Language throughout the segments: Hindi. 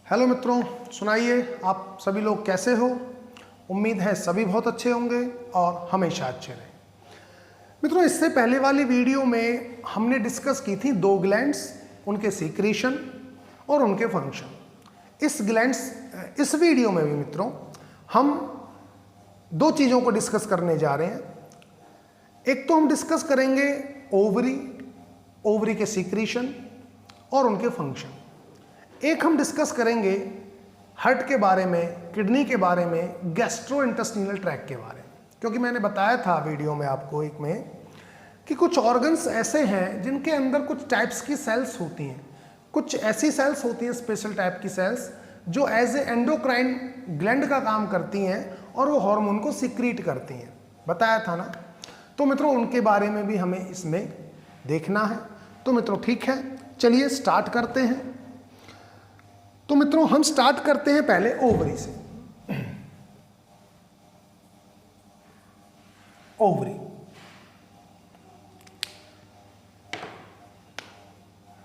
हेलो मित्रों, सुनाइए आप सभी लोग कैसे हो। उम्मीद है सभी बहुत अच्छे होंगे और हमेशा अच्छे रहें। मित्रों, इससे पहले वाली वीडियो में हमने डिस्कस की थी दो ग्लैंड्स, उनके सीक्रेशन और उनके फंक्शन। इस वीडियो में भी मित्रों हम दो चीज़ों को डिस्कस करने जा रहे हैं। एक तो हम डिस्कस करेंगे ओवरी के सीक्रेशन और उनके फंक्शन। एक हम डिस्कस करेंगे हार्ट के बारे में, किडनी के बारे में, गैस्ट्रोइंटेस्टिनल ट्रैक्ट के बारे में। क्योंकि मैंने बताया था वीडियो में आपको एक में कि कुछ ऑर्गन्स ऐसे हैं जिनके अंदर कुछ टाइप्स की सेल्स होती हैं, कुछ ऐसी सेल्स होती हैं स्पेशल टाइप की सेल्स जो एज ए एंडोक्राइन ग्लैंड का काम करती हैं और वो हार्मोन को सिक्रीट करती हैं, बताया था ना। तो मित्रों उनके बारे में भी हमें इसमें देखना है। तो मित्रों ठीक है, चलिए स्टार्ट करते हैं। तो मित्रों हम स्टार्ट करते हैं पहले ओवरी से। ओवरी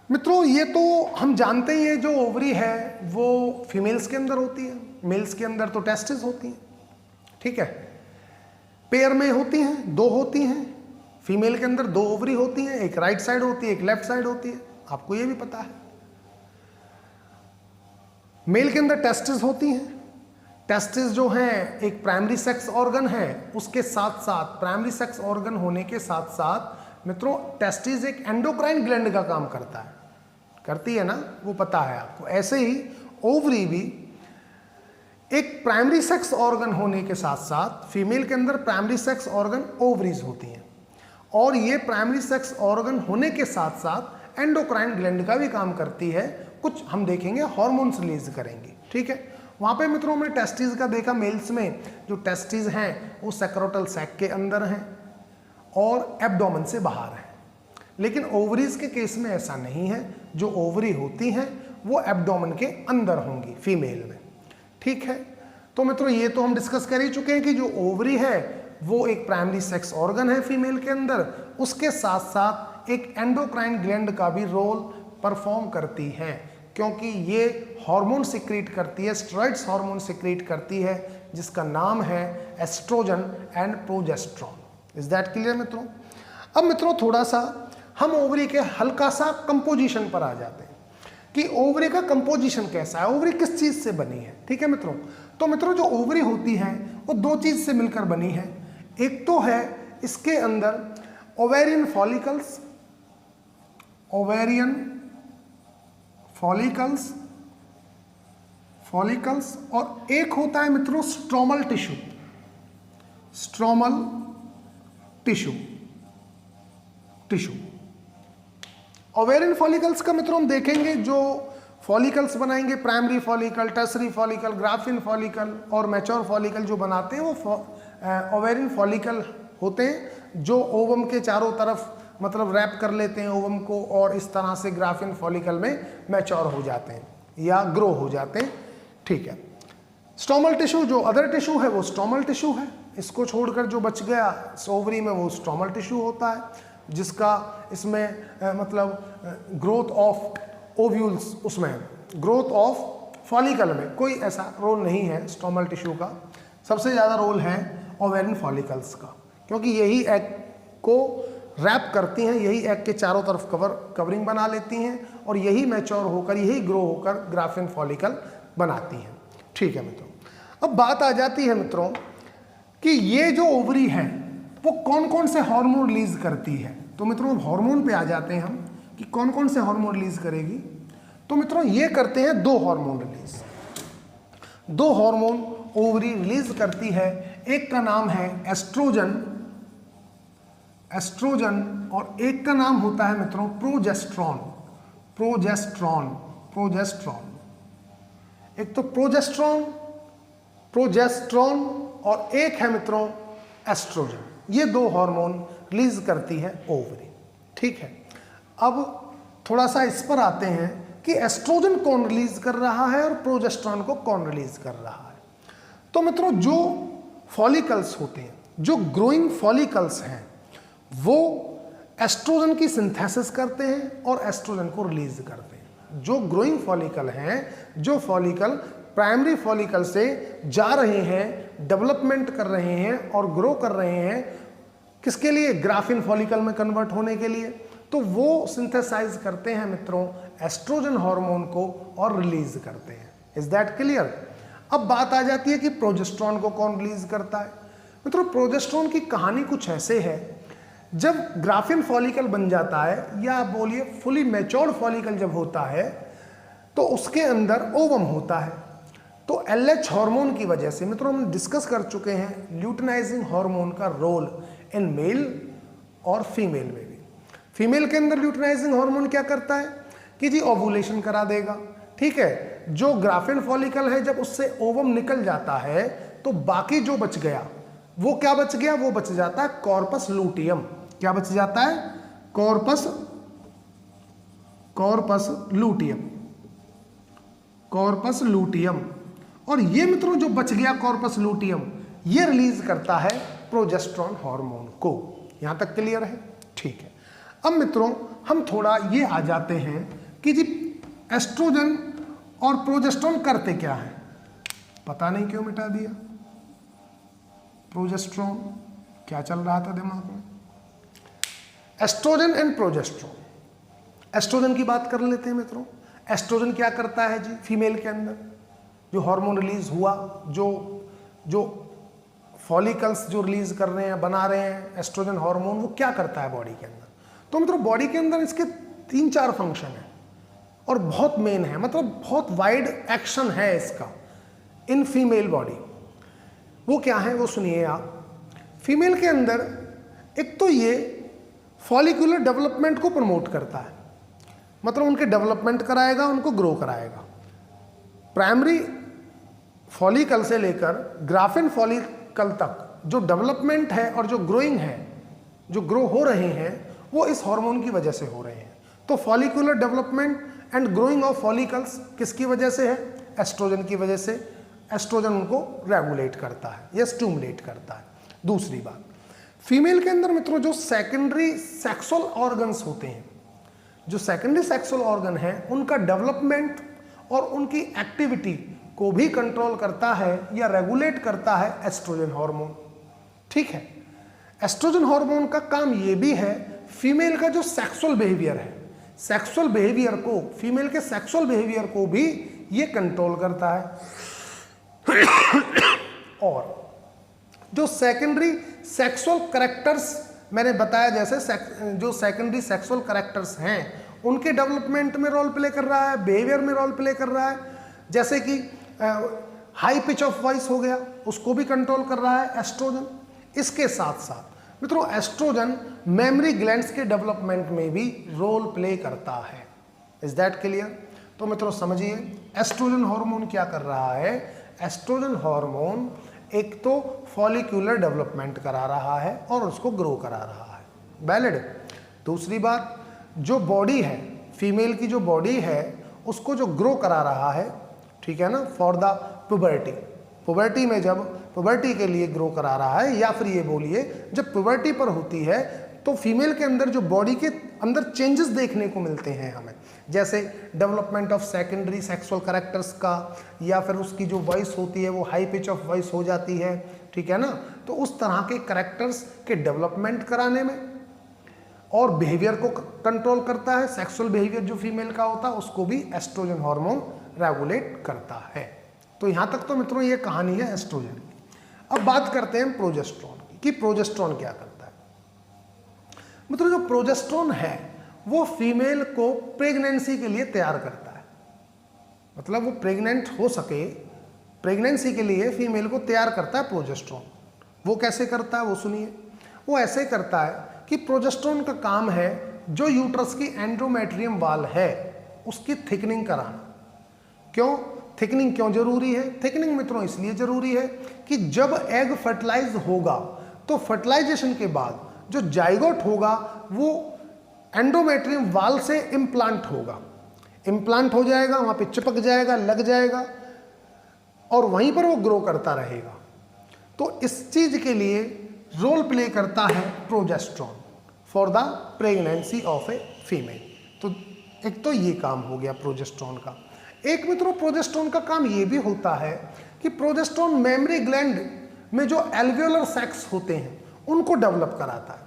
मित्रों, ये तो हम जानते ही हैं जो ओवरी है वो फीमेल्स के अंदर होती है, मेल्स के अंदर तो टेस्टिस होती हैं, ठीक है। पेयर में होती हैं, दो होती हैं। फीमेल के अंदर दो ओवरी होती हैं, एक राइट साइड होती है, एक लेफ्ट साइड होती है, आपको ये भी पता है। मेल के अंदर टेस्टिस होती हैं। टेस्टिस जो है एक प्राइमरी सेक्स ऑर्गन है, उसके साथ साथ प्राइमरी सेक्स ऑर्गन होने के साथ साथ मित्रों टेस्टिस एक एंडोक्राइन ग्लैंड का काम करता है, करती है ना, वो पता है आपको। ऐसे ही ओवरी भी एक प्राइमरी सेक्स ऑर्गन होने के साथ साथ फीमेल के अंदर प्राइमरी सेक्स ऑर्गन ओवरीज होती हैं, और ये प्राइमरी सेक्स ऑर्गन होने के साथ साथ एंडोक्राइन ग्लैंड का भी काम करती है। कुछ हम देखेंगे हार्मोन्स रिलीज करेंगी, ठीक है। वहाँ पे मित्रों हमने टेस्टिस का देखा, मेल्स में जो टेस्टिस हैं वो सेक्रोटल सैक के अंदर हैं और एब्डोमेन से बाहर हैं। लेकिन ओवरीज के केस में ऐसा नहीं है, जो ओवरी होती हैं वो एब्डोमेन के अंदर होंगी फीमेल में, ठीक है। तो मित्रों ये तो हम डिस्कस कर ही चुके हैं कि जो ओवरी है वो एक प्राइमरी सेक्स ऑर्गन है फीमेल के अंदर, उसके साथ साथ एक एंडोक्राइन ग्लैंड का भी रोल परफॉर्म करती है, क्योंकि ये हार्मोन सिक्रीट करती है, स्टेरॉइड्स हार्मोन सिक्रीट करती है, जिसका नाम है estrogen and progesterone. Is that clear मित्रों। अब मित्रों थोड़ा सा हम ओवरी के हल्का सा कंपोजिशन पर आ जाते हैं कि ओवरी का कंपोजिशन कैसा है, ओवरी किस चीज से बनी है, ठीक है मित्रों। तो मित्रों जो ओवरी होती है वो दो चीज से मिलकर बनी है। एक तो है इसके अंदर ओवेरियन फॉलिकल्स, ओवेरियन फॉलिकल्स, और एक होता है मित्रों स्ट्रोमल टिश्यू। ओवेरियन फॉलिकल्स का मित्रों हम देखेंगे, जो फॉलिकल्स बनाएंगे primary follicle, tertiary follicle, graphene follicle और मैच्योर फॉलिकल जो बनाते हैं वो ओवेरियन फॉलिकल होते हैं, जो ओवम के चारों तरफ मतलब रैप कर लेते हैं ओवम को, और इस तरह से ग्राफिन फॉलिकल में मैच्योर हो जाते हैं या ग्रो हो जाते हैं, ठीक है। स्ट्रोमल टिश्यू जो अदर टिश्यू है वो स्ट्रोमल टिश्यू है, इसको छोड़कर जो बच गया ओवरी में वो स्ट्रोमल टिश्यू होता है, जिसका इसमें मतलब ग्रोथ ऑफ ओव्यूल्स, उसमें ग्रोथ ऑफ फॉलिकल में कोई ऐसा रोल नहीं है स्ट्रोमल टिश्यू का। सबसे ज़्यादा रोल है ओवेरियन फॉलिकल्स का, क्योंकि यही एग को रैप करती हैं, यही एग के चारों तरफ कवरिंग बना लेती हैं, और यही मैच्योर होकर, यही ग्रो होकर ग्राफिन फॉलिकल बनाती हैं, ठीक है मित्रों। अब बात आ जाती है मित्रों कि ये जो ओवरी है वो कौन कौन से हार्मोन रिलीज करती है। तो मित्रों हार्मोन पे आ जाते हैं हम कि कौन कौन से हार्मोन रिलीज करेगी। तो मित्रों ये करते हैं दो हार्मोन रिलीज, दो हार्मोन ओवरी रिलीज करती है। एक का नाम है एस्ट्रोजन, और एक का नाम होता है मित्रों प्रोजेस्ट्रॉन। एक तो प्रोजेस्ट्रॉन और एक है मित्रों एस्ट्रोजन। ये दो हार्मोन रिलीज करती है ओवरी, ठीक है। अब थोड़ा सा इस पर आते हैं कि एस्ट्रोजन कौन रिलीज कर रहा है और प्रोजेस्ट्रॉन को कौन रिलीज कर रहा है। तो मित्रों जो फॉलिकल्स होते हैं, जो ग्रोइंग फॉलिकल्स हैं, वो एस्ट्रोजन की सिंथेसिस करते हैं और एस्ट्रोजन को रिलीज करते हैं। जो ग्रोइंग फॉलिकल हैं, जो फॉलिकल प्राइमरी फॉलिकल से जा रहे हैं, डेवलपमेंट कर रहे हैं और ग्रो कर रहे हैं, किसके लिए? ग्राफिन फॉलिकल में कन्वर्ट होने के लिए। तो वो सिंथेसाइज करते हैं मित्रों एस्ट्रोजन हार्मोन को और रिलीज करते हैं। Is that clear? अब बात आ जाती है कि प्रोजेस्टेरॉन को कौन रिलीज करता है। मित्रों प्रोजेस्टेरॉन की कहानी कुछ ऐसे है, जब ग्राफिन फॉलिकल बन जाता है या बोलिए फुली मैच्योर्ड फॉलिकल जब होता है तो उसके अंदर ओवम होता है। तो एलएच हार्मोन की वजह से, मित्रों हम डिस्कस कर चुके हैं ल्यूटिनाइजिंग हार्मोन का रोल इन मेल और फीमेल में भी। फीमेल के अंदर ल्यूटिनाइजिंग हार्मोन क्या करता है कि जी ओवुलेशन करा देगा, ठीक है। जो ग्राफिन फॉलिकल है जब उससे ओवम निकल जाता है तो बाकी जो बच गया वो क्या बच गया? वो बच जाता है कॉर्पस लूटियम। क्या बच जाता है? Corpus luteum, corpus luteum. और ये मित्रों जो बच गया कॉर्पस लूटियम, ये रिलीज करता है प्रोजेस्टेरॉन हार्मोन को। यहां तक क्लियर है? ठीक है। अब मित्रों हम थोड़ा ये आ जाते हैं कि जी एस्ट्रोजन और प्रोजेस्टेरॉन करते क्या है। पता नहीं क्यों मिटा दिया। प्रोजेस्टेरॉन क्या चल रहा था दिमाग में? Oestrogen and progesterone. एस्ट्रोजन की बात कर लेते हैं मित्रों। एस्ट्रोजन क्या करता है जी फीमेल के अंदर? जो हार्मोन रिलीज हुआ, जो फॉलिकल्स जो रिलीज कर रहे हैं, बना रहे हैं एस्ट्रोजन हार्मोन, वो क्या करता है बॉडी के अंदर? तो मित्रों बॉडी के अंदर इसके 3-4 फंक्शन है और बहुत मेन है, मतलब बहुत वाइड एक्शन है इसका इन फीमेल बॉडी। वो क्या है वो सुनिए आप। फीमेल के अंदर एक तो ये फॉलिकुलर डेवलपमेंट को प्रमोट करता है, मतलब उनके डेवलपमेंट कराएगा, उनको ग्रो कराएगा। प्राइमरी फॉलिकल से लेकर ग्राफिन फॉलिकल तक जो डेवलपमेंट है और जो ग्रोइंग है, जो ग्रो हो रहे हैं, वो इस हार्मोन की वजह से हो रहे हैं। तो follicular development and growing of follicles किसकी वजह से है? एस्ट्रोजन की वजह से। एस्ट्रोजन उनको रेगुलेट करता है या स्टिमुलेट करता है। दूसरी बात, फीमेल के अंदर मित्रों जो सेकेंडरी सेक्सुअल ऑर्गन्स होते हैं, जो सेकेंडरी सेक्सुअल ऑर्गन है, उनका डेवलपमेंट और उनकी एक्टिविटी को भी कंट्रोल करता है या रेगुलेट करता है एस्ट्रोजन हार्मोन, ठीक है। एस्ट्रोजन हार्मोन का काम ये भी है फीमेल का जो सेक्सुअल बिहेवियर है, सेक्सुअल बिहेवियर को, फीमेल के सेक्सुअल बिहेवियर को भी ये कंट्रोल करता है। और जो सेकेंडरी सेक्सुअल कैरेक्टर्स मैंने बताया, जैसे जो सेकेंडरी सेक्सुअल कैरेक्टर्स हैं उनके डेवलपमेंट में रोल प्ले कर रहा है, बिहेवियर में रोल प्ले कर रहा है। जैसे कि हाई पिच ऑफ वॉइस हो गया, उसको भी कंट्रोल कर रहा है एस्ट्रोजन। इसके साथ साथ मित्रों एस्ट्रोजन मेमोरी ग्लैंड्स के डेवलपमेंट में भी रोल प्ले करता है। Is that clear? तो मित्रों समझिए एस्ट्रोजन हार्मोन क्या कर रहा है। एस्ट्रोजन हार्मोन एक तो फॉलिक्यूलर डेवलपमेंट करा रहा है और उसको ग्रो करा रहा है, वैलिड। दूसरी बात, जो बॉडी है फीमेल की, जो बॉडी है उसको जो ग्रो करा रहा है, ठीक है ना, फॉर द पुबर्टी। पुबर्टी में जब पुबर्टी के लिए ग्रो करा रहा है, या फिर ये बोलिए जब पुबर्टी पर होती है तो फीमेल के अंदर जो बॉडी के अंदर चेंजेस देखने को मिलते हैं हमें, जैसे development of secondary sexual characters का, या फिर उसकी जो वॉइस होती है वो हाई पिच ऑफ वॉइस हो जाती है, ठीक है ना। तो उस तरह के कैरेक्टर्स के डेवलपमेंट कराने में और बिहेवियर को कंट्रोल करता है, सेक्सुअल बिहेवियर जो फीमेल का होता है उसको भी एस्ट्रोजन हार्मोन रेगुलेट करता है। तो यहाँ तक तो मित्रों ये कहानी है एस्ट्रोजन की। अब बात करते हैं प्रोजेस्टेरॉन की कि प्रोजेस्टेरॉन क्या करता है। मित्रों जो प्रोजेस्टेरॉन है वो फीमेल को प्रेगनेंसी के लिए तैयार करता है, मतलब वो प्रेग्नेंट हो सके, प्रेगनेंसी के लिए फीमेल को तैयार करता है प्रोजेस्टेरॉन। वो कैसे करता है वो सुनिए। वो ऐसे करता है कि प्रोजेस्टेरॉन का काम है जो यूट्रस की एंडोमेट्रियम वाल है उसकी थिकनिंग कराना। क्यों थिकनिंग क्यों जरूरी है? थिकनिंग मित्रों इसलिए जरूरी है कि जब एग फर्टिलाइज होगा तो फर्टिलाइजेशन के बाद जो जाइगोट होगा वो एंडोमेट्रियम वाल से इम्प्लांट होगा, इम्प्लांट हो जाएगा, वहां पे चिपक जाएगा, लग जाएगा और वहीं पर वो ग्रो करता रहेगा। तो इस चीज के लिए रोल प्ले करता है progesterone for the pregnancy of a female. तो एक तो ये काम हो गया प्रोजेस्टेरोन का। एक मित्रों प्रोजेस्टेरोन का काम ये भी होता है कि प्रोजेस्टेरोन मेमरी ग्लैंड में जो एल्वियोलर सैक्स होते हैं उनको डेवलप कराता है।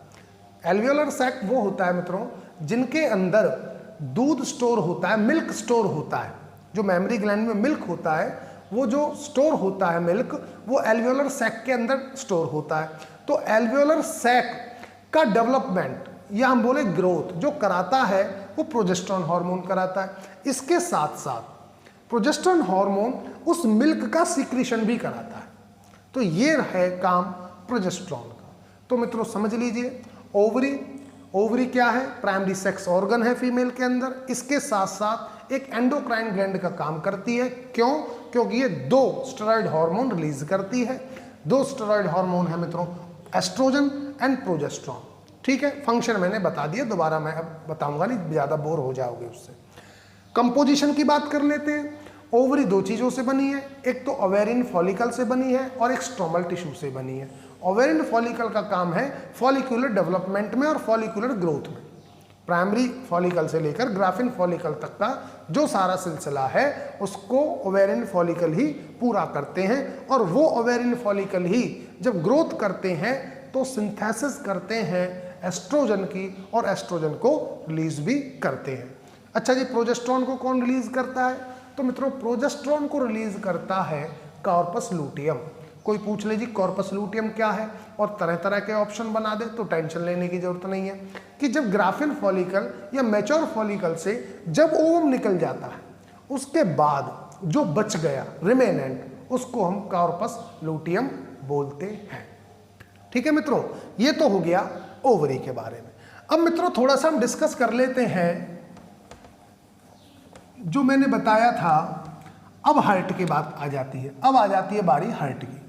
एल्वियोलर सैक वो होता है मित्रों जिनके अंदर दूध स्टोर होता है, मिल्क स्टोर होता है। जो मेमरी ग्लैंड में मिल्क होता है वो जो स्टोर होता है मिल्क, वो एल्वियोलर सैक के अंदर स्टोर होता है। तो एल्वियोलर सैक का डेवलपमेंट या हम बोले ग्रोथ जो कराता है वो प्रोजेस्टेरोन हार्मोन कराता है। इसके साथ साथ प्रोजेस्टेरोन हार्मोन उस मिल्क का सीक्रेशन भी कराता है। तो ये है काम प्रोजेस्टेरोन का। तो मित्रों समझ लीजिए, ओवरी क्या है? प्राइमरी सेक्स ऑर्गन है फीमेल के अंदर। इसके साथ साथ एक एंडोक्राइन ग्लैंड का काम करती है। क्यों? क्योंकि ये 2 स्टेरॉइड हार्मोन रिलीज करती है। 2 स्टेरॉइड हार्मोन है मित्रों, एस्ट्रोजन एंड प्रोजेस्टेरोन। ठीक है, फंक्शन मैंने बता दिया, दोबारा मैं अब बताऊंगा नहीं, ज़्यादा बोर हो जाओगे उससे। कंपोजिशन की बात कर लेते हैं। ओवरी 2 चीज़ों से बनी है, एक तो ओवेरियन फॉलिकल से बनी है और एक स्ट्रोमल टिश्यू से बनी है। ओवेरियन फॉलिकल का काम है फॉलिकुलर डेवलपमेंट में और फॉलिकुलर ग्रोथ में। प्राइमरी फॉलिकल से लेकर ग्राफिन फॉलिकल तक का जो सारा सिलसिला है उसको ओवेरियन फॉलिकल ही पूरा करते हैं। और वो ओवेरियन फॉलिकल ही जब ग्रोथ करते हैं तो सिंथेसिस करते हैं एस्ट्रोजन की और एस्ट्रोजन को रिलीज भी करते हैं। अच्छा जी, प्रोजेस्टेरोन को कौन रिलीज करता है? तो मित्रों प्रोजेस्टेरोन को रिलीज करता है कॉर्पस लूटियम। कोई पूछ ले जी कॉर्पस लूटियम क्या है और तरह तरह के ऑप्शन बना दे, तो टेंशन लेने की जरूरत नहीं है कि जब ग्राफिन फॉलिकल या मैच्योर फॉलिकल से जब ओवम निकल जाता है उसके बाद जो बच गया रिमेनेंट उसको हम कॉर्पस लूटियम बोलते हैं। ठीक है मित्रों, ये तो हो गया ओवरी के बारे में। अब मित्रों थोड़ा सा हम डिस्कस कर लेते हैं जो मैंने बताया था। अब हार्ट की बात आ जाती है। अब आ जाती है बारी हार्ट की।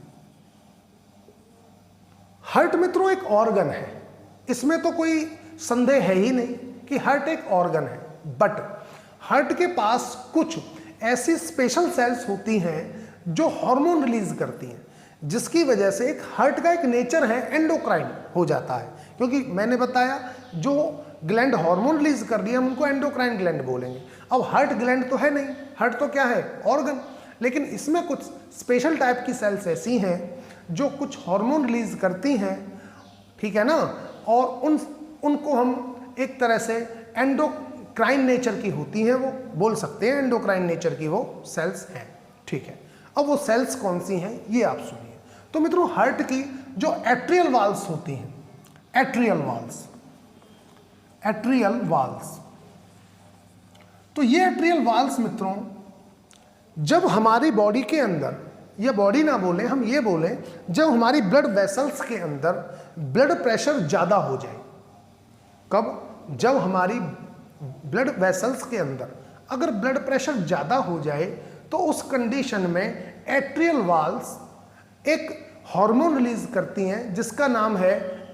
हार्ट मित्रों एक ऑर्गन है, इसमें तो कोई संदेह है ही नहीं कि हार्ट एक ऑर्गन है। बट हार्ट के पास कुछ ऐसी स्पेशल सेल्स होती हैं जो हार्मोन रिलीज करती हैं, जिसकी वजह से एक हार्ट का एक नेचर है एंडोक्राइन हो जाता है। क्योंकि मैंने बताया जो ग्लैंड हार्मोन रिलीज कर रही है हम उनको एंडोक्राइन ग्लैंड बोलेंगे। अब हार्ट ग्लैंड तो है नहीं, हार्ट तो क्या है? ऑर्गन। लेकिन इसमें कुछ स्पेशल टाइप की सेल्स ऐसी हैं जो कुछ हार्मोन रिलीज करती हैं, ठीक है ना, और उनको हम एक तरह से एंडोक्राइन नेचर की होती हैं, वो बोल सकते हैं एंडोक्राइन नेचर की वो सेल्स हैं। ठीक है, अब वो सेल्स कौन सी हैं ये आप सुनिए। तो मित्रों हार्ट की जो एट्रियल वाल्व्स होती हैं, एट्रियल वाल्व्स, तो ये एट्रियल वाल्व्स मित्रों जब हमारी बॉडी के अंदर, या बॉडी ना बोले हम ये बोले, जब हमारी ब्लड वेसल्स के अंदर ब्लड प्रेशर ज़्यादा हो जाए। कब? जब हमारी ब्लड वेसल्स के अंदर अगर ब्लड प्रेशर ज़्यादा हो जाए तो उस कंडीशन में एट्रियल वाल्व्स एक हार्मोन रिलीज करती हैं जिसका नाम है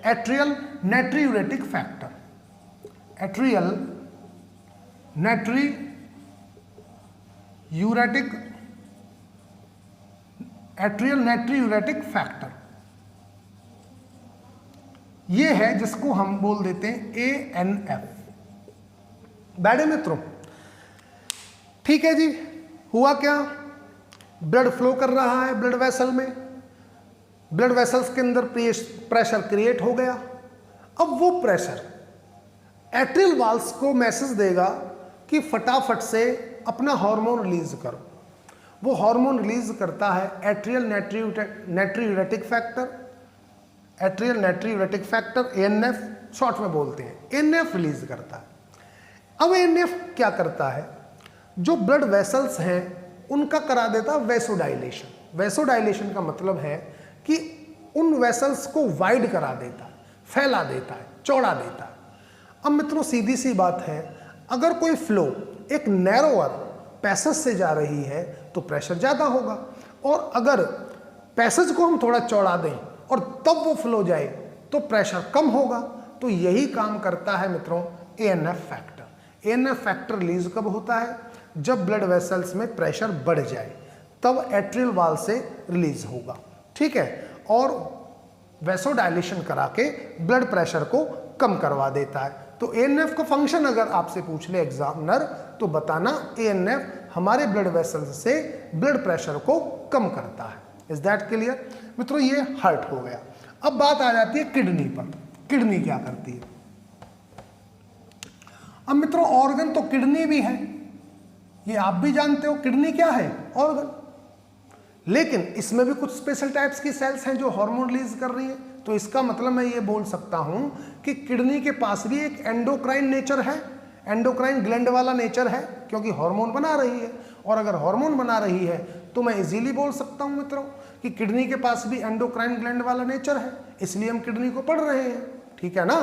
atrial natriuretic factor. Atrial natriuretic factor ये है जिसको हम बोल देते हैं ANF। बैठे मित्रों, ठीक है जी। हुआ क्या? ब्लड फ्लो कर रहा है ब्लड वेसल में, ब्लड वेसल्स के अंदर प्रेशर क्रिएट हो गया। अब वो प्रेशर एट्रियल वाल्व्स को मैसेज देगा कि फटाफट से अपना हार्मोन रिलीज करो। वो हार्मोन रिलीज करता है atrial natriuretic factor, atrial natriuretic factor ANF short में बोलते हैं, ANF रिलीज करता है। अब ANF क्या करता है? जो ब्लड वेसल्स हैं उनका करा देता वेसोडाइलेशन। वेसोडाइलेशन का मतलब है कि उन वेसल्स को वाइड करा देता है, फैला देता है, चौड़ा देता है। अब मित्रों सीधी सी बात है, अगर कोई फ्लो एक नैरोअर पैसेज से जा रही है तो प्रेशर ज़्यादा होगा, और अगर पैसेज को हम थोड़ा चौड़ा दें और तब वो फ्लो जाए तो प्रेशर कम होगा। तो यही काम करता है मित्रों ANF factor. ANF factor release कब होता है? जब ब्लड वेसल्स में प्रेशर बढ़ जाए, तब एट्रियल वाल्व से रिलीज होगा। ठीक है, और वेसोडाइलेशन करा के ब्लड प्रेशर को कम करवा देता है। तो ANF का फंक्शन अगर आपसे पूछ ले एग्जामिनर तो बताना ANF हमारे ब्लड वेसल्स से ब्लड प्रेशर को कम करता है। इज दैट क्लियर मित्रों? ये हार्ट हो गया। अब बात आ जाती है किडनी पर। किडनी क्या करती है? अब मित्रों ऑर्गन तो किडनी भी है, ये आप भी जानते हो। किडनी क्या है? ऑर्गन। लेकिन इसमें भी कुछ स्पेशल टाइप्स की सेल्स हैं जो हार्मोन रिलीज कर रही हैं। तो इसका मतलब मैं ये बोल सकता हूं कि किडनी के पास भी एक एंडोक्राइन नेचर है, एंडोक्राइन ग्लैंड वाला नेचर है, क्योंकि हार्मोन बना रही है। और अगर हार्मोन बना रही है तो मैं इजीली बोल सकता हूं मित्रों कि किडनी के पास भी एंडोक्राइन ग्लैंड वाला नेचर है, इसलिए हम किडनी को पढ़ रहे हैं। ठीक है ना?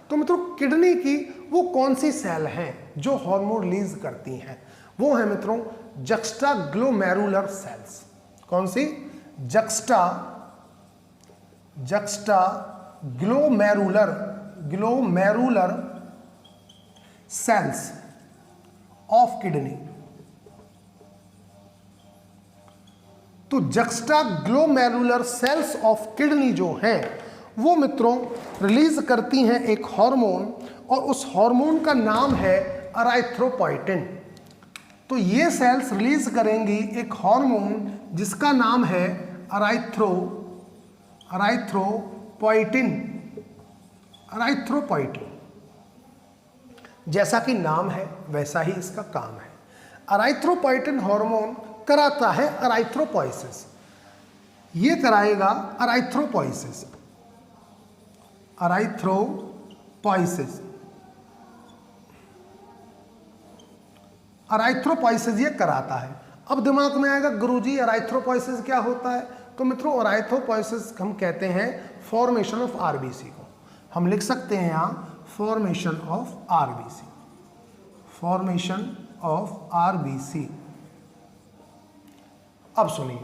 तो मित्रों किडनी की वो कौन सी सेल हैं जो हार्मोन रिलीज करती हैं? वो है मित्रों जक्स्टाग्लोमेरुलर सेल्स। कौन सी? Glomerular cells of kidney. तो जक्स्टाग्लोमेरुलर सेल्स ऑफ किडनी जो हैं वो मित्रों रिलीज करती हैं एक हार्मोन, और उस हार्मोन का नाम है एराइथ्रोपोइटिन। तो ये सेल्स रिलीज करेंगी एक हार्मोन जिसका नाम है एराइथ्रोपोइटिन। जैसा कि नाम है वैसा ही इसका काम है। एराइथ्रोपोइटिन हार्मोन कराता है एराइथ्रोपोइसिस। ये कराएगा एराइथ्रोपोइसिस। एराइथ्रोपोइसिस ये कराता है। अब दिमाग में आएगा गुरुजी एराइथ्रोपोइसिस क्या होता है? तो मित्रों एराइथ्रोपोइसिस हम कहते हैं फॉर्मेशन ऑफ आरबीसी को। हम लिख सकते हैं यहाँ formation of RBC, formation of RBC. अब सुनिए,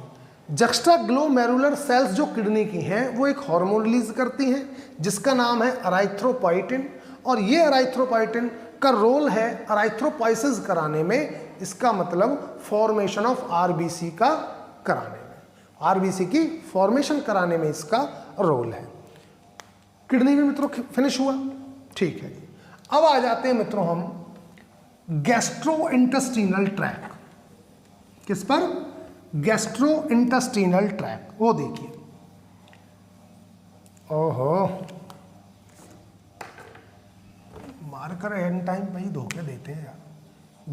जक्स्टाग्लोमेरुलर सेल्स जो किडनी की हैं वो एक हार्मोन रिलीज करती हैं जिसका नाम है एराइथ्रोपोइटिन, और ये एराइथ्रोपोइटिन का रोल है एराइथ्रोपोइसिस कराने में। इसका मतलब फॉर्मेशन ऑफ आरबीसी का कराने में, आरबीसी की फॉर्मेशन कराने में इसका रोल है। किडनी में मित्रों फिनिश हुआ। ठीक है, अब आ जाते हैं मित्रों हम गैस्ट्रोइंटेस्टिनल ट्रैक। किस पर? Gastrointestinal track. वो देखिए, ओहो मार्कर एंड टाइम पे ही धोखे देते हैं यार।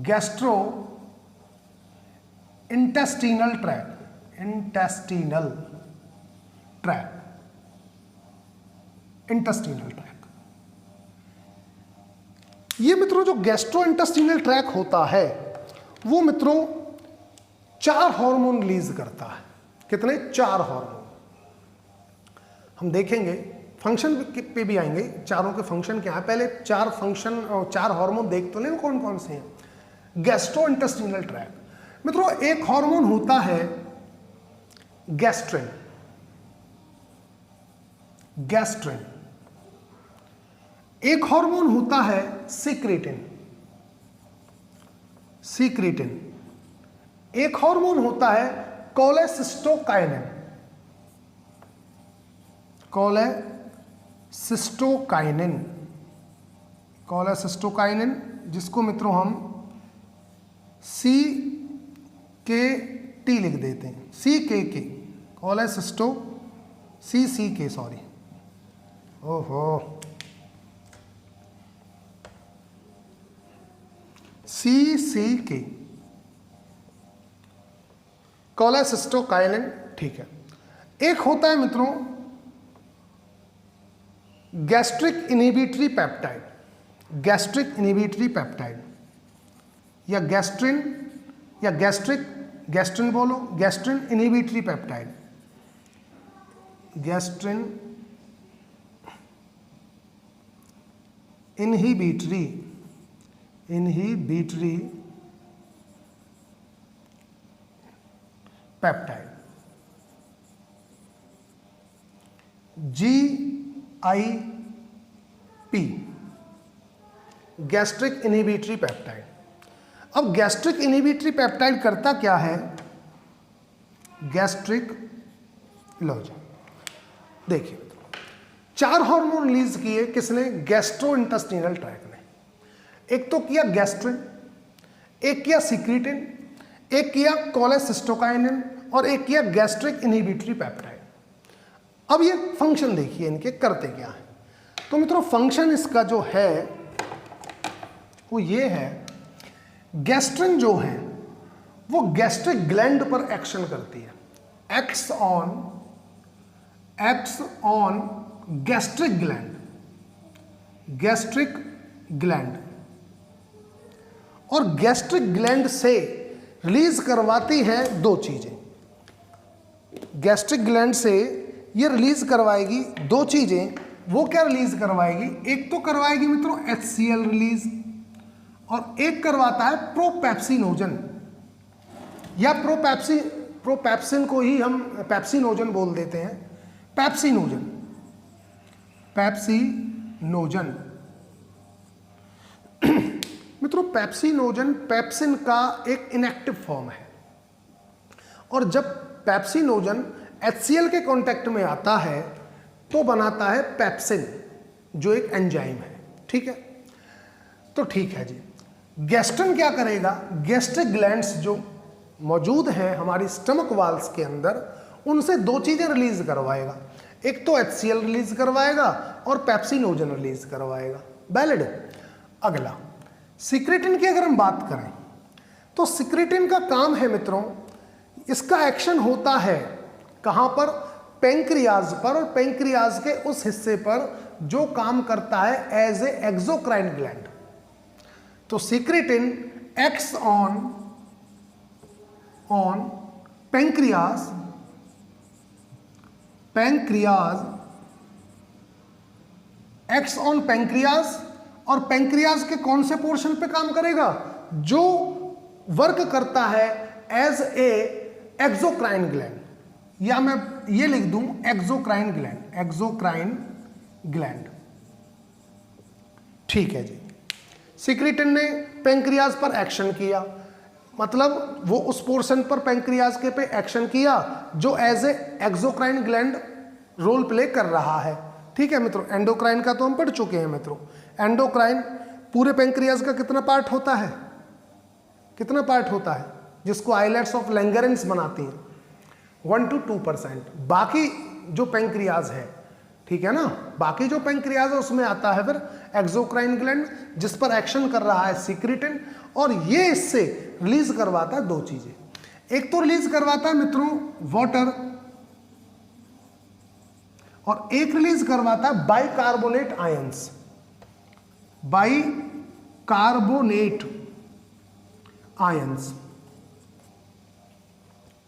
Gastro intestinal track, intestinal track, intestinal track. ये मित्रों जो गैस्ट्रो इंटेस्टिनल ट्रैक होता है वो मित्रों 4 हार्मोन रिलीज करता है। कितने? 4 हार्मोन। हम देखेंगे, फंक्शन पे भी आएंगे, चारों के फंक्शन क्या है। पहले 4 फंक्शन और 4 हार्मोन देख तो लें कौन कौन से हैं। गैस्ट्रोइंटेस्टिनल ट्रैक मित्रों, एक हार्मोन होता है गैस्ट्रिन, गैस्ट्रिन। एक हार्मोन होता है सीक्रेटिन, सीक्रेटिन। एक हार्मोन होता है कोलेसिस्टोकाइनिन, कोलेसिस्टोकाइनिन, कोलेसिस्टोकाइनिन, जिसको मित्रों हम CKT लिख देते हैं, CKK, कोलेसिस्टो CCK, सॉरी, ओहो, CCK, कोलेसिस्टोकाइनिन। ठीक है। एक होता है मित्रों gastric inhibitory peptide, gastric inhibitory peptide, या गैस्ट्रिन, या गैस्ट्रिन बोलो, gastrin inhibitory peptide, gastrin inhibitory peptide, GIP, gastric inhibitory peptide. अब गैस्ट्रिक इनहिबिटरी पेप्टाइड करता क्या है? गैस्ट्रिक, लो जी देखिए, 4 हार्मोन रिलीज किए किसने? गैस्ट्रोइंटेस्टिनल ट्रैक एक तो किया गैस्ट्रिन, एक किया सिक्रीटिन, एक किया कोलेसिस्टोकाइनिन और एक किया गैस्ट्रिक इनहिबिटरी पेप्टाइड। अब ये फंक्शन देखिए इनके करते क्या है। तो मित्रों फंक्शन इसका जो है वो ये है, गैस्ट्रिन जो है वो गैस्ट्रिक ग्लैंड पर एक्शन करती है, एक्ट ऑन गैस्ट्रिक ग्लैंड, और गैस्ट्रिक ग्लैंड से रिलीज करवाती है दो चीजें। गैस्ट्रिक ग्लैंड से ये रिलीज करवाएगी दो चीजें। वो क्या रिलीज करवाएगी? एक तो करवाएगी मित्रों HCl रिलीज, और एक करवाता है प्रोपेप्सिनोजन, या प्रोपेप्सिन को ही हम पेप्सिनोजन बोल देते हैं, पेप्सिनोजन। मित्रों पेप्सिनोजन पेप्सिन का एक इनएक्टिव फॉर्म है, और जब पेप्सिनोजन HCl के कांटेक्ट में आता है तो बनाता है पेप्सिन, जो एक एंजाइम है। ठीक है, तो ठीक है जी। गैस्ट्रिन क्या करेगा? गैस्ट्रिक ग्लैंड्स जो मौजूद हैं हमारी स्टमक वाल्स के अंदर, उनसे दो चीजें रिलीज करवाएगा। एक तो HCl रिलीज करवाएगा और पेप्सिनोजन रिलीज करवाएगा। वैलिड। अगला सिक्रेटिन की अगर हम बात करें तो सिक्रेटिन का काम है मित्रों, इसका एक्शन होता है कहां पर? पेंक्रियाज पर, और पेंक्रियाज के उस हिस्से पर जो काम करता है एज ए एक्सोक्राइन ग्लैंड। तो secretin acts on pancreas acts on pancreas, और पेंक्रियाज के कौन से पोर्शन पे काम करेगा? जो वर्क करता है एज ए एक्सोक्राइन ग्लैंड, या मैं ये लिख दूं एक्सोक्राइन ग्लैंड। ठीक है जी। सिक्रेटिन ने पेंक्रियाज पर एक्शन किया, मतलब वो उस पोर्शन पर पेंक्रियाज के पे एक्शन किया जो as a exocrine gland role play कर रहा है। ठीक है मित्रों, एंडोक्राइन का तो हम पढ़ चुके हैं मित्रों। एंडोक्राइन पूरे पेंक्रियाज का कितना पार्ट होता है? जिसको आइलेट्स ऑफ लैंगरेंस बनाती हैं, 1 to 2%। बाकी जो पेंक्रियाज है, ठीक है ना, बाकी जो पेंक्रियाज है उसमें आता है फिर एक्सोक्राइन ग्लैंड, जिस पर एक्शन कर रहा है सिक्रेटिन, और ये इससे रिलीज करवाता है दो चीजें। एक तो रिलीज करवाता है मित्रों वाटर, और एक रिलीज करवाता है बाइकार्बोनेट आयंस।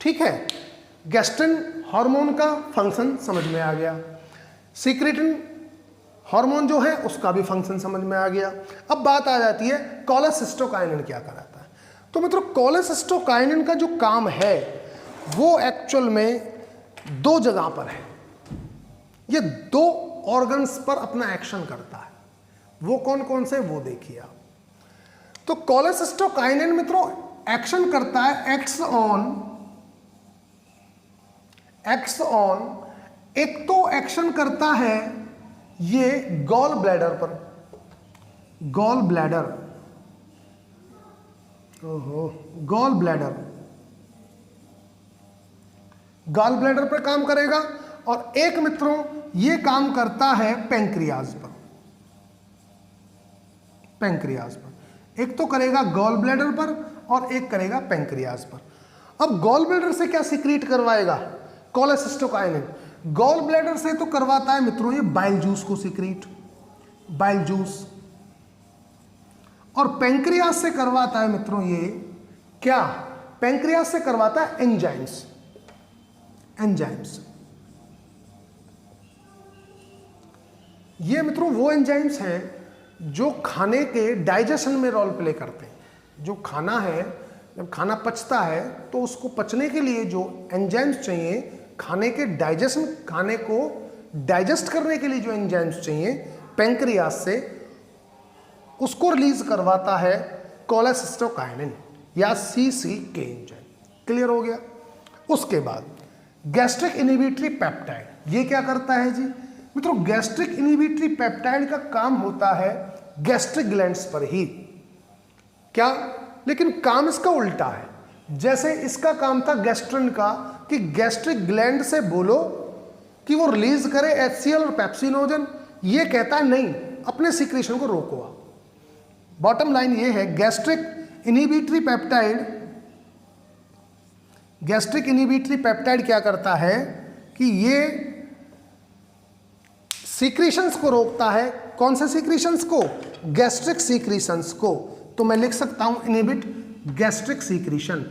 ठीक है, गैस्ट्रिन हार्मोन का फंक्शन समझ में आ गया, सिक्रेटिन हार्मोन जो है उसका भी फंक्शन समझ में आ गया। अब बात आ जाती है कोलेसिस्टोकाइनिन क्या कराता है। तो मित्रों कोलेसिस्टोकाइनिन का जो काम है वो एक्चुअल में दो जगह पर है, ये दो ऑर्गन्स पर अपना एक्शन करता है। वो कौन कौन से, वो देखिए आप। तो कोलेसिस्टोकाइनिन मित्रों एक्शन करता है एक्ट्स ऑन, एक तो एक्शन करता है ये गॉल ब्लैडर पर, गॉल ब्लैडर पर काम करेगा, और एक मित्रों ये काम करता है पेंक्रियाज पर। एक तो करेगा गॉल ब्लैडर पर और एक करेगा पेंक्रियाज पर। अब गॉल ब्लैडर से क्या सीक्रेट करवाएगा? कोलेसिस्टोकाइनिन। गॉल ब्लैडर से तो करवाता है मित्रों ये बाइल जूस को सीक्रेट, बाइल जूस, और पेंक्रियाज से करवाता है मित्रों ये क्या? पेंक्रियाज से करवाता है एंजाइम्स। ये मित्रों वो एंजाइम्स हैं जो खाने के डाइजेशन में रोल प्ले करते हैं। जो खाना है, जब खाना पचता है तो उसको पचने के लिए जो एंजाइम्स चाहिए, खाने को डाइजेस्ट करने के लिए जो एंजाइम्स चाहिए पेंक्रियाज से, उसको रिलीज करवाता है कोलेसिस्टोकाइनिन या CCK एंजाइम। क्लियर हो गया? उसके बाद गैस्ट्रिक इनहिबिटरी पेप्टाइड, ये क्या करता है जी? मित्रों गैस्ट्रिक इनहिबिटरी पेप्टाइड का काम होता है गैस्ट्रिक ग्लैंड्स पर ही। क्या, लेकिन काम इसका उल्टा है। जैसे इसका काम था गैस्ट्रिन का कि गैस्ट्रिक ग्लैंड से बोलो कि वो रिलीज करे HCl और पेप्सिनोजन, ये कहता है नहीं, अपने सीक्रेशन को रोको आप। बॉटम लाइन ये है, गैस्ट्रिक इनहिबिटरी पेप्टाइड क्या करता है कि ये सीक्रेशंस को रोकता है। कौन से सीक्रेशंस को? गैस्ट्रिक सीक्रेशंस को। तो मैं लिख सकता हूं inhibit gastric secretion,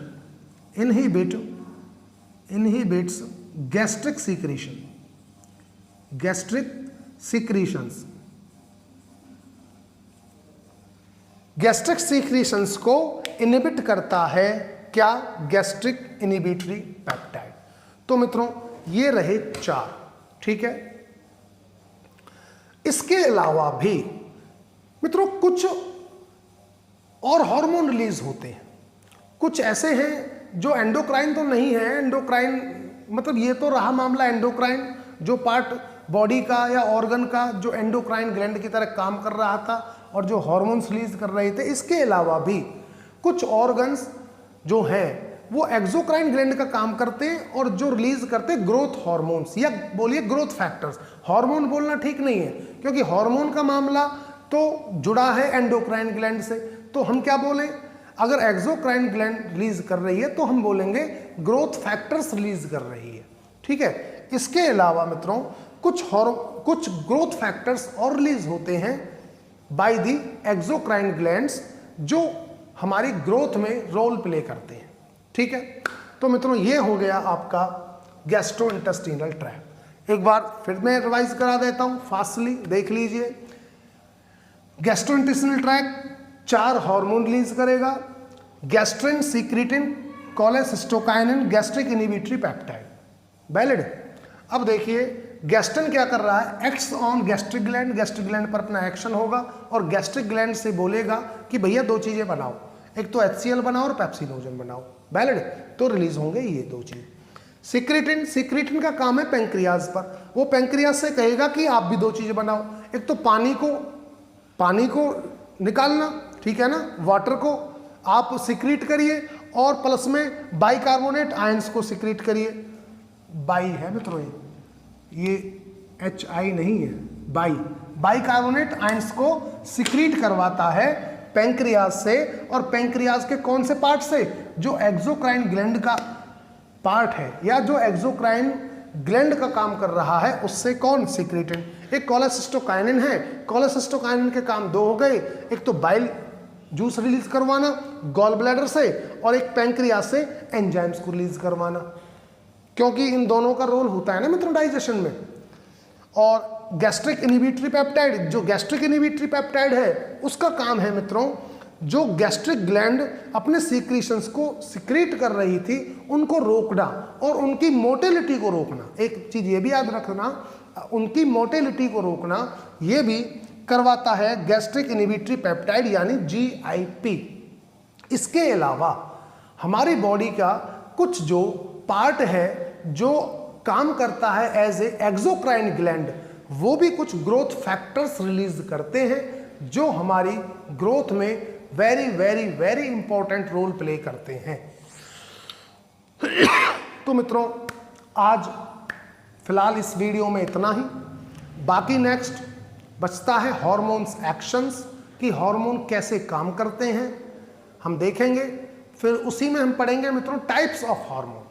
inhibits gastric secretions, gastric secretions को इनहिबिट करता है क्या? Gastric inhibitory peptide. तो मित्रों ये रहे 4, ठीक है। इसके अलावा भी मित्रों कुछ और हार्मोन रिलीज होते हैं, कुछ ऐसे हैं जो एंडोक्राइन तो नहीं है। एंडोक्राइन मतलब ये तो रहा मामला एंडोक्राइन, जो पार्ट बॉडी का या ऑर्गन का जो एंडोक्राइन ग्लैंड की तरह काम कर रहा था और जो हार्मोन्स रिलीज कर रहे थे। इसके अलावा भी कुछ ऑर्गन्स जो हैं वो एक्सोक्राइन ग्लैंड का काम करते हैं और जो रिलीज करते हैं ग्रोथ हार्मोन्स, या बोलिए ग्रोथ फैक्टर्स। हार्मोन बोलना ठीक नहीं है क्योंकि हार्मोन का मामला तो जुड़ा है एंडोक्राइन ग्लैंड से। तो हम क्या बोलें, अगर एक्सोक्राइन ग्लैंड रिलीज कर रही है तो हम बोलेंगे ग्रोथ फैक्टर्स रिलीज कर रही है, ठीक है। इसके अलावा मित्रों कुछ ग्रोथ फैक्टर्स और रिलीज होते हैं बाय द एक्सोक्राइन ग्लैंड्स जो हमारी ग्रोथ में रोल प्ले करते हैं, ठीक है। तो मित्रों ये हो गया आपका गैस्ट्रोइंटेस्टिनल ट्रैक्ट। एक बार फिर मैं रिवाइज करा देता हूं, फास्टली देख लीजिए। गैस्ट्रोइंटेस्टिनल ट्रैक्ट 4 हार्मोन रिलीज करेगा, gastrin, secretin, cholecystokinin, gastric inhibitory peptide, valid. अब देखिए गैस्ट्रिन क्या कर रहा है, एक्ट्स ऑन गैस्ट्रिक ग्लैंड पर अपना एक्शन होगा और गैस्ट्रिक ग्लैंड से बोलेगा कि भैया 2 चीजें बनाओ, एक तो HCl बनाओ और पेप्सिनोजन बनाओ, वैलिड। तो रिलीज होंगे ये 2 चीज। सीक्रेटिन का काम है पेंक्रियाज पर, वो पेंक्रियाज से कहेगा कि आप भी 2 चीजें बनाओ, एक तो पानी को निकालना, ठीक है ना, वाटर को आप सिक्रीट करिए और प्लस में बाइकार्बोनेट आयंस को सिक्रीट करिए। बाई है मित्रों, ये HI नहीं है, बाइकार्बोनेट आयंस को सिक्रीट करवाता है पेंक्रियाज से, और पेंक्रियाज के कौन से पार्ट से? जो एक्सोक्राइन ग्लैंड का पार्ट है या जो एक्सोक्राइन ग्लैंड का काम कर रहा है उससे। कौन? सीक्रेटिन। एक कोलेसिस्टोकाइनिन है, कोलेसिस्टोकाइनिन के काम 2 हो गए, एक तो बाइल जूस रिलीज करवाना गॉल ब्लैडर से और एक पेंक्रियाज से एंजाइम्स को रिलीज करवाना, क्योंकि इन दोनों का रोल होता है ना मित्रों डाइजेशन में। और गैस्ट्रिक इनहिबिटरी पेप्टाइड, जो गैस्ट्रिक इनहिबिटरी पेप्टाइड है उसका काम है मित्रों जो गैस्ट्रिक ग्लैंड अपने सीक्रेशंस को सिक्रीट कर रही थी उनको रोकना और उनकी मोटिलिटी को रोकना। एक चीज ये भी याद रखना, उनकी मोटिलिटी को रोकना ये भी करवाता है गैस्ट्रिक इनहिबिटरी पेप्टाइड यानी GIP। इसके अलावा हमारी बॉडी का कुछ जो पार्ट है जो काम करता है एज ए एक्सोक्राइन ग्लैंड, वो भी कुछ ग्रोथ फैक्टर्स रिलीज करते हैं जो हमारी ग्रोथ में very very very important role play करते हैं। तो मित्रों आज फिलहाल इस वीडियो में इतना ही, बाकी नेक्स्ट बचता है हार्मोन्स एक्शंस कि हार्मोन कैसे काम करते हैं हम देखेंगे। फिर उसी में हम पढ़ेंगे मित्रों टाइप्स ऑफ हार्मोन,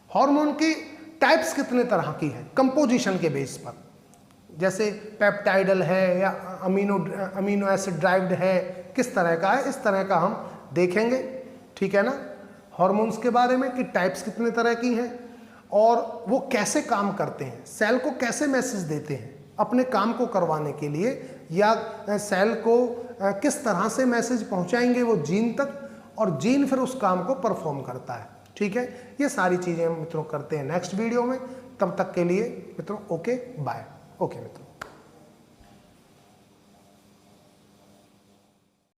हार्मोन की टाइप्स कितने तरह की है कंपोजिशन के बेस पर, जैसे पेप्टाइडल है या अमीनो एसिड ड्राइव्ड है, किस तरह का है, इस तरह का हम देखेंगे, ठीक है ना। हार्मोन्स के बारे में कि टाइप्स कितने तरह की हैं और वो कैसे काम करते हैं, सेल को कैसे मैसेज देते हैं अपने काम को करवाने के लिए, या सेल को किस तरह से मैसेज पहुंचाएंगे वो जीन तक, और जीन फिर उस काम को परफॉर्म करता है, ठीक है। ये सारी चीज़ें हम मित्रों करते हैं नेक्स्ट वीडियो में। तब तक के लिए मित्रों ओके बाय। ओके मित्रों।